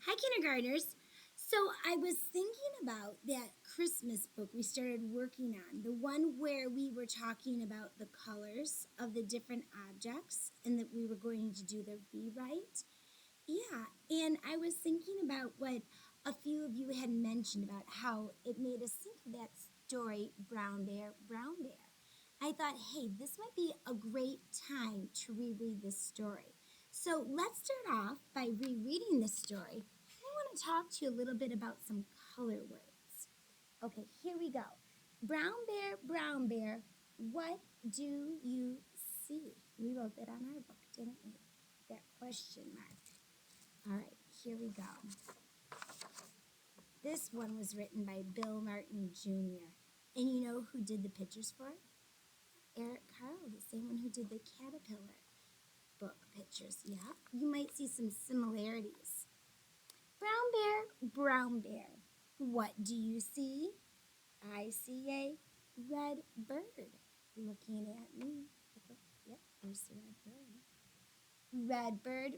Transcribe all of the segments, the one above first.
Hi, kindergartners. So I was thinking about that Christmas book we started working on, the one where we were talking about the colors of the different objects and that we were going to do the rewrite. Yeah, and I was thinking about what a few of you had mentioned about how it made us think of that story, Brown Bear, Brown Bear. I thought, hey, this might be a great time to reread this story. So let's start off by rereading this story. I want to talk to you a little bit about some color words. Okay, here we go. Brown bear, what do you see? We wrote that on our book, didn't we? That question mark. All right, here we go. This one was written by Bill Martin Jr. And you know who did the pictures for it? Eric Carle, the same one who did the caterpillar book pictures. Yeah, you might see some similarities. Brown bear, what do you see? I see a red bird looking at me. Yep, there's the red bird,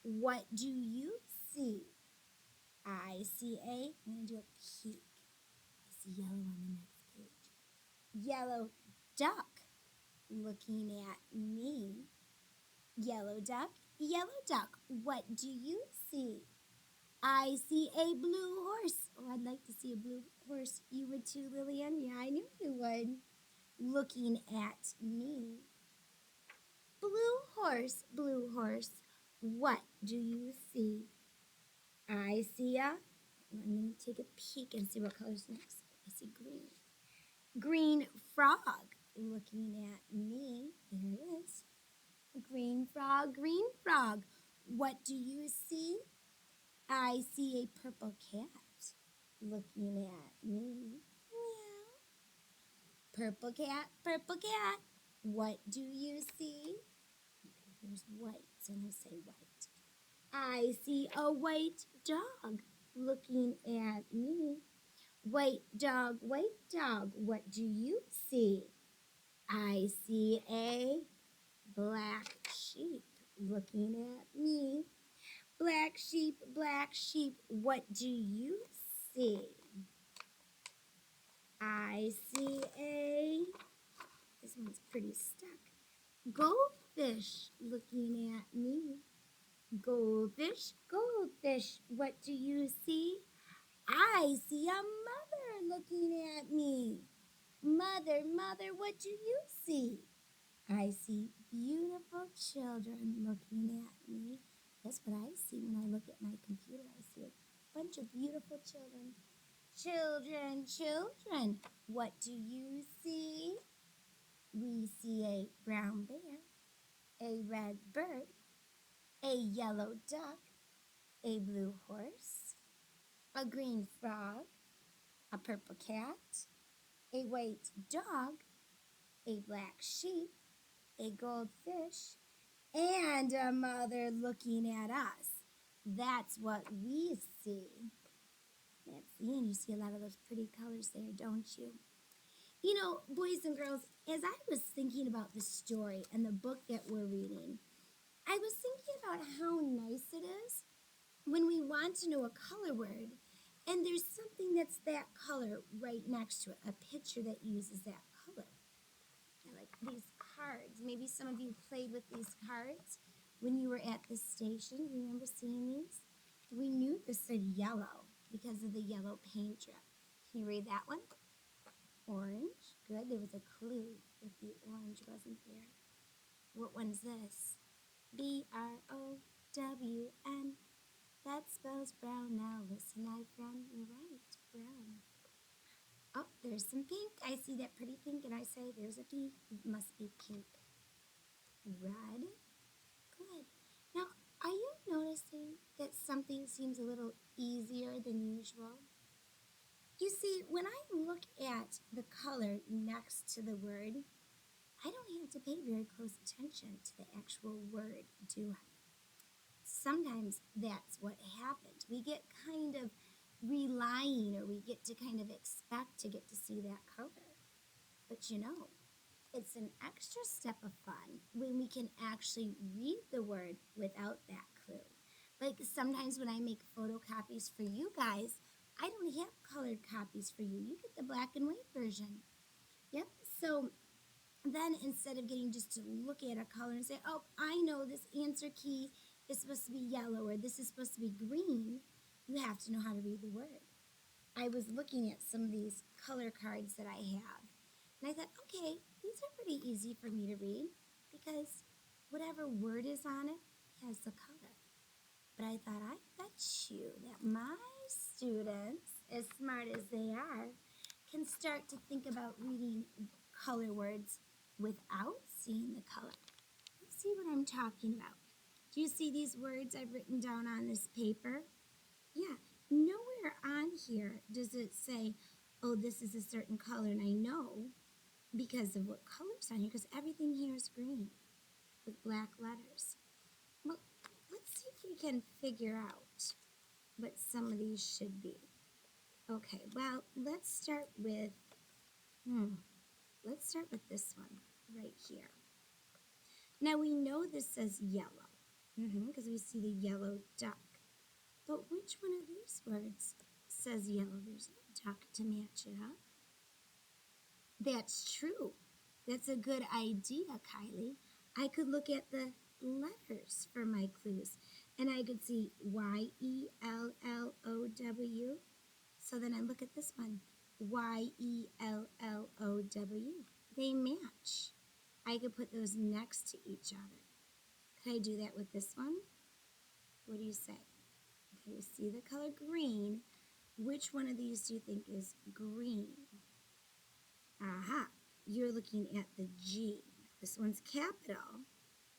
what do you see? I see I'm going to do a peek. I see yellow on the next page. Yellow duck looking at me. Yellow duck, what do you see? I see a blue horse. Oh, I'd like to see a blue horse. You would too, Lillian? Yeah, I knew you would. Looking at me. Blue horse, what do you see? I see a, I'm going to take a peek and see what color's next. I see green. Green frog looking at me. There it is. Green frog. What do you see? I see a purple cat looking at me. Meow. Purple cat. What do you see? Okay, here's white, so I'm going to say white. I see a white dog looking at me. White dog, what do you see? I see a black sheep looking at me. Black sheep, what do you see? I see this one's pretty stuck. Goldfish looking at me. Goldfish, what do you see? I see a mother looking at me. Mother, what do you see? I see beautiful children looking at me. That's what I see when I look at my computer. I see a bunch of beautiful children. Children, what do you see? We see a brown bear, a red bird, a yellow duck, a blue horse, a green frog, a purple cat, a white dog, a black sheep, a goldfish, and a mother looking at us. That's what we see. That's the end. You see a lot of those pretty colors there, don't you? You know, boys and girls, as I was thinking about the story and the book that we're reading, I was thinking about how nice it is when we want to know a color word and there's something that's that color right next to it, a picture that uses that color. I like these cards. Maybe some of you played with these cards when you were at the station. Do you remember seeing these? We knew this said yellow because of the yellow paint drip. Can you read that one? Orange. Good. There was a clue with the orange, wasn't there? What one's this? Brown. That spells brown. Now listen, my friend. You're right. Brown. Oh, there's some pink. I see that pretty pink, and I say there's a P. It must be pink. Red. Good. Now, are you noticing that something seems a little easier than usual? You see, when I look at the color next to the word, I don't have to pay very close attention to the actual word, do I? Sometimes that's what happens. We get kind of relying, or we get to kind of expect to get to see that color. But you know, it's an extra step of fun when we can actually read the word without that clue. Like sometimes when I make photocopies for you guys, I don't have colored copies for you. You get the black and white version. Yep. So then instead of getting just to look at a color and say, oh, I know this answer key is supposed to be yellow or this is supposed to be green, you have to know how to read the word. I was looking at some of these color cards that I have, and I thought, okay, these are pretty easy for me to read because whatever word is on it has the color. But I thought, I bet you that my students, as smart as they are, can start to think about reading color words without seeing the color. You see what I'm talking about? Do you see these words I've written down on this paper? Yeah, nowhere on here does it say, oh, this is a certain color, and I know because of what color's on here, because everything here is green with black letters. Well, let's see if we can figure out what some of these should be. Okay, well, let's start with this one right here. Now we know this says yellow because we see the yellow duck. But which one of these words says yellow? There's no duck to match it up. That's true. That's a good idea, Kylie. I could look at the letters for my clues and I could see Yellow. So then I look at this one, Yellow. They match. I could put those next to each other. Could I do that with this one? What do you say? Okay, we see the color green. Which one of these do you think is green? Aha, you're looking at the G. This one's capital.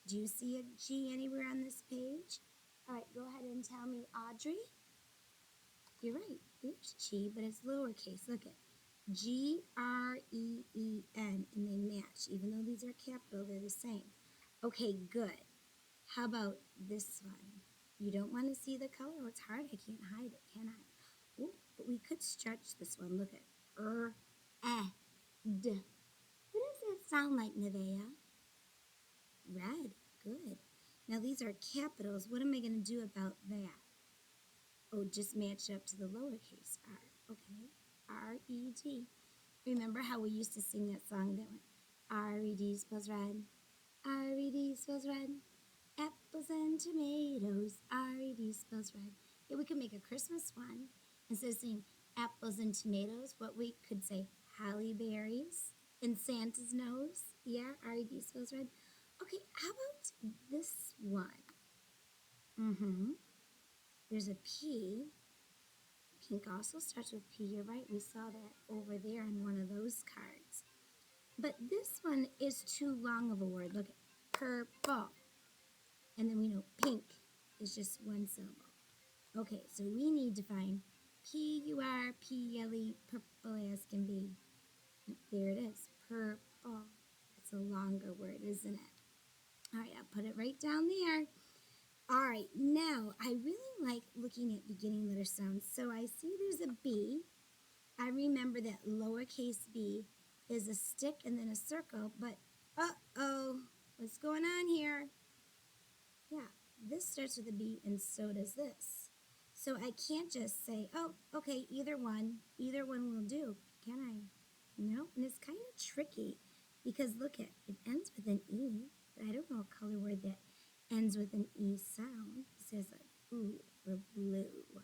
Do you see a G anywhere on this page? All right, go ahead and tell me, Audrey. You're right, there's G, but it's lowercase. Look at Green, and they match. Even though these are capital, they're the same. Okay, good. How about this one? You don't want to see the color? Oh, it's hard. I can't hide it, can I? Oh, but we could stretch this one. Look at D. What does that sound like, Nevaeh? Red. Good. Now these are capitals. What am I going to do about that? Oh, just match up to the lowercase r. Okay. R-E-D. Remember how we used to sing that song that went R-E-D spells red. R-E-D spells red. Apples and tomatoes. R-E-D spells red. Yeah, we could make a Christmas one. Instead of saying apples and tomatoes, what we could say holly berries and Santa's nose. Yeah, R-E-D spells red. Okay, how about this one? There's a P. Pink also starts with P. You're right, we saw that over there on one of those cards. But this one is too long of a word. Look at purple. And then we know pink is just one syllable. Okay, so we need to find P-U-R-P-L-E, purple as can be. There it is, purple. It's a longer word, isn't it? All right, I'll put it right down there. All right, now I really like looking at beginning letter sounds. So I see there's a B. I remember that lowercase b is a stick and then a circle, but uh-oh, what's going on here? Yeah, this starts with a B and so does this. So I can't just say, oh, okay, either one will do, can I? No, and it's kind of tricky because look at, it ends with an E, but I don't know a color word that ends with an E sound. It says like blue or blue.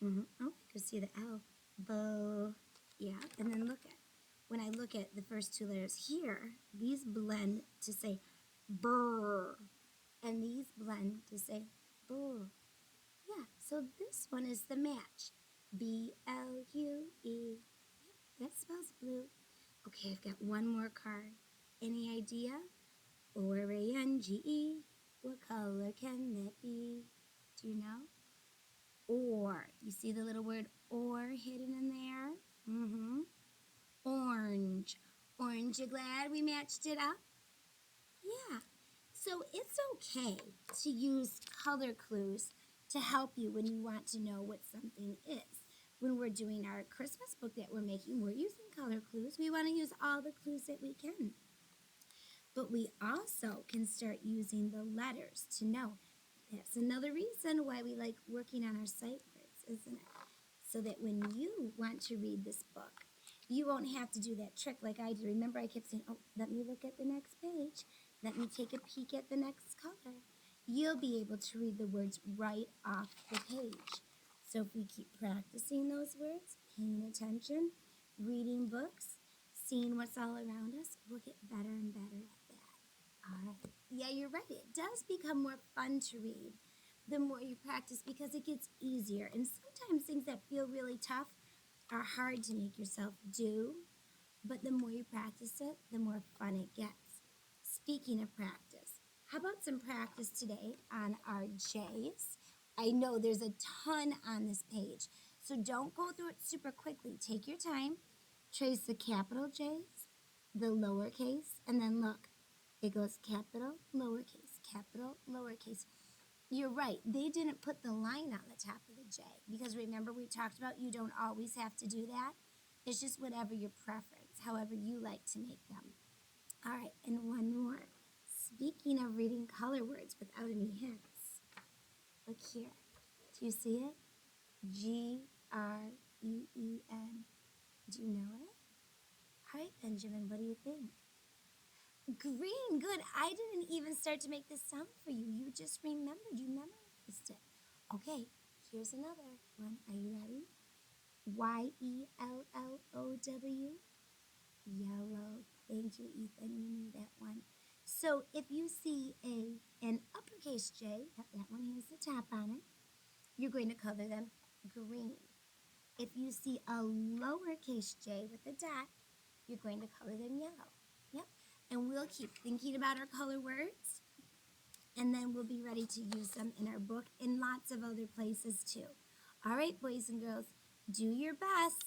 Oh, I could see the L. Bo. Yeah, and then look at, when I look at the first two letters here, these blend to say burr. And these blend to say burr. Yeah, so this one is the match. B-L-U-E. Yep, that spells blue. Okay, I've got one more card. Any idea? O-R-A-N-G-E. What color can that be? Do you know? Or. You see the little word or hidden in there? Orange. Orange, you glad we matched it up? Yeah. So it's okay to use color clues to help you when you want to know what something is. When we're doing our Christmas book that we're making, we're using color clues. We want to use all the clues that we can. But we also can start using the letters to know That's another reason why we like working on our sight words, isn't it? So that when you want to read this book, you won't have to do that trick like I did. Remember, I kept saying, oh, let me look at the next page. Let me take a peek at the next color. You'll be able to read the words right off the page. So if we keep practicing those words, paying attention, reading books, seeing what's all around us, we'll get better and better at that. All right. Yeah, you're right. It does become more fun to read the more you practice because it gets easier. And sometimes things that feel really tough are hard to make yourself do, but the more you practice it, the more fun it gets. Speaking of practice, how about some practice today on our J's? I know there's a ton on this page, so don't go through it super quickly. Take your time, trace the capital J's, the lowercase, and then look. It goes capital, lowercase. You're right. They didn't put the line on the top of the J because remember we talked about you don't always have to do that. It's just whatever your preference, however you like to make them. All right, and one more. Speaking of reading color words without any hints, look here. Do you see it? Green. Do you know it? All right, Benjamin, what do you think? Green, good. I didn't even start to make this sound for you. You just remembered. You memorized it. Okay, here's another one. Are you ready? Yellow. Yellow. Thank you, Ethan. You knew that one. So if you see an uppercase J, that one has the top on it, you're going to color them green. If you see a lowercase J with a dot, you're going to color them yellow. Yep. And we'll keep thinking about our color words, and then we'll be ready to use them in our book and lots of other places too. All right, boys and girls, do your best.